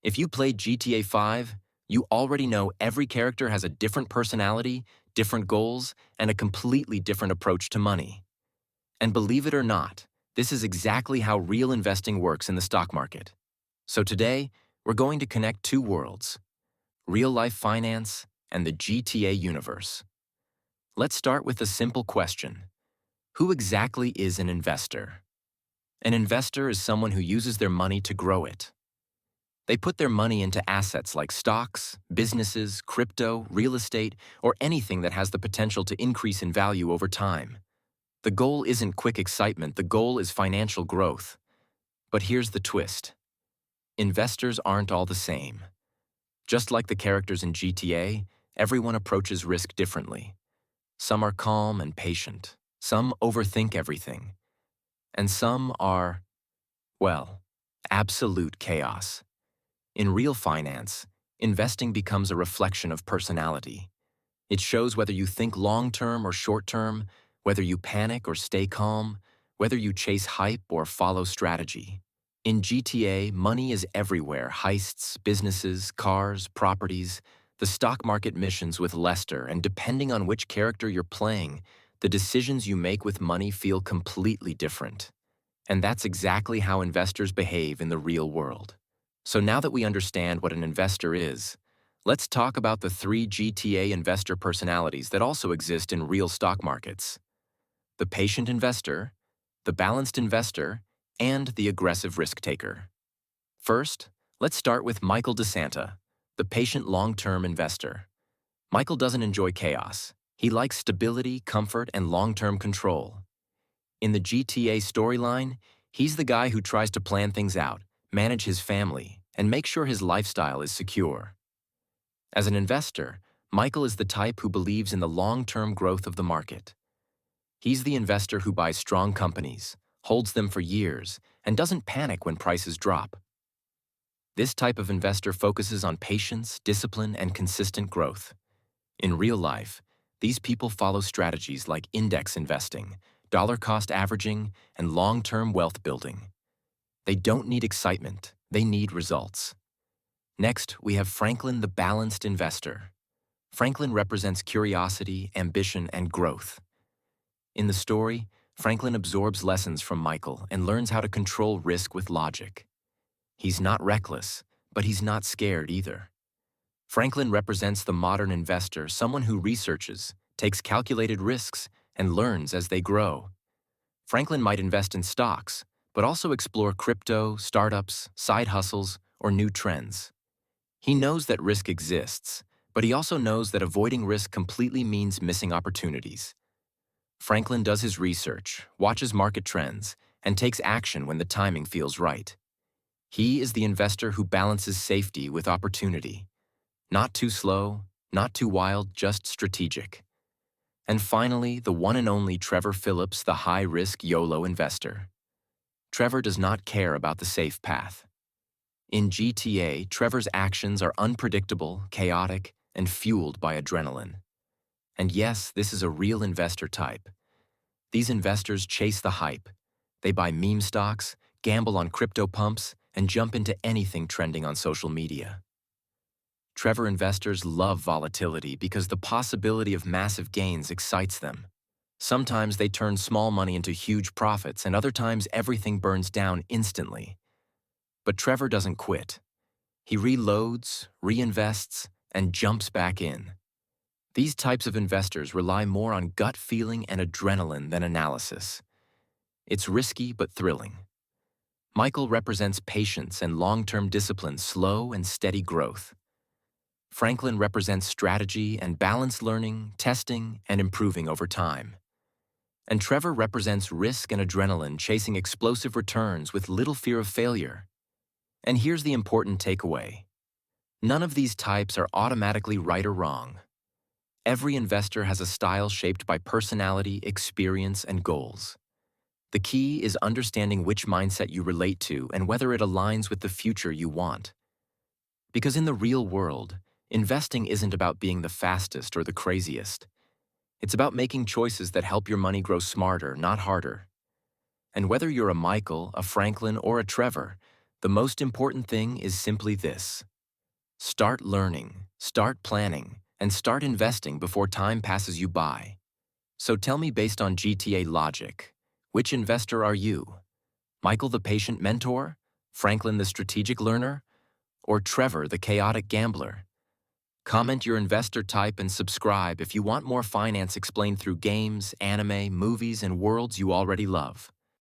If you played GTA 5, you already know every character has a different personality, different goals, and a completely different approach to money. And believe it or not, this is exactly how real investing works in the stock market. So today, we're going to connect two worlds, real-life finance and the GTA universe. Let's start with a simple question. Who exactly is an investor? An investor is someone who uses their money to grow it. They put their money into assets like stocks, businesses, crypto, real estate, or anything that has the potential to increase in value over time. The goal isn't quick excitement, the goal is financial growth. But here's the twist. Investors aren't all the same. Just like the characters in GTA, everyone approaches risk differently. Some are calm and patient. Some overthink everything. And some are, well, absolute chaos. In real finance, investing becomes a reflection of personality. It shows whether you think long-term or short-term, whether you panic or stay calm, whether you chase hype or follow strategy. In GTA, money is everywhere: heists, businesses, cars, properties, the stock market missions with Lester, and depending on which character you're playing, the decisions you make with money feel completely different. And that's exactly how investors behave in the real world. So now that we understand what an investor is, let's talk about the three GTA investor personalities that also exist in real stock markets: the patient investor, the balanced investor, and the aggressive risk taker. First, let's start with Michael DeSanta, the patient long-term investor. Michael doesn't enjoy chaos. He likes stability, comfort, and long-term control. In the GTA storyline, he's the guy who tries to plan things out, manage his family, and make sure his lifestyle is secure. As an investor, Michael is the type who believes in the long-term growth of the market. He's the investor who buys strong companies, holds them for years, and doesn't panic when prices drop. This type of investor focuses on patience, discipline, and consistent growth. In real life, these people follow strategies like index investing, dollar-cost averaging, and long-term wealth building. They don't need excitement, they need results. Next, we have Franklin, the balanced investor. Franklin represents curiosity, ambition, and growth. In the story, Franklin absorbs lessons from Michael and learns how to control risk with logic. He's not reckless, but he's not scared either. Franklin represents the modern investor, someone who researches, takes calculated risks, and learns as they grow. Franklin might invest in stocks, but also explore crypto, startups, side hustles, or new trends. He knows that risk exists, but he also knows that avoiding risk completely means missing opportunities. Franklin does his research, watches market trends, and takes action when the timing feels right. He is the investor who balances safety with opportunity. Not too slow, not too wild, just strategic. And finally, the one and only Trevor Phillips, the high-risk YOLO investor. Trevor does not care about the safe path. In GTA, Trevor's actions are unpredictable, chaotic, and fueled by adrenaline. And yes, this is a real investor type. These investors chase the hype. They buy meme stocks, gamble on crypto pumps, and jump into anything trending on social media. Trevor investors love volatility because the possibility of massive gains excites them. Sometimes they turn small money into huge profits, and other times everything burns down instantly. But Trevor doesn't quit. He reloads, reinvests, and jumps back in. These types of investors rely more on gut feeling and adrenaline than analysis. It's risky but thrilling. Michael represents patience and long-term discipline, slow and steady growth. Franklin represents strategy and balanced learning, testing, and improving over time. And Trevor represents risk and adrenaline, chasing explosive returns with little fear of failure. And here's the important takeaway. None of these types are automatically right or wrong. Every investor has a style shaped by personality, experience, and goals. The key is understanding which mindset you relate to and whether it aligns with the future you want. Because in the real world, investing isn't about being the fastest or the craziest. It's about making choices that help your money grow smarter, not harder. And whether you're a Michael, a Franklin, or a Trevor, The most important thing is simply this. Start learning, start planning, and start investing before time passes you by. So tell me, based on GTA logic, which investor are you? Michael the patient mentor? Franklin the strategic learner? Or Trevor the chaotic gambler? Comment your investor type and subscribe if you want more finance explained through games, anime, movies, and worlds you already love.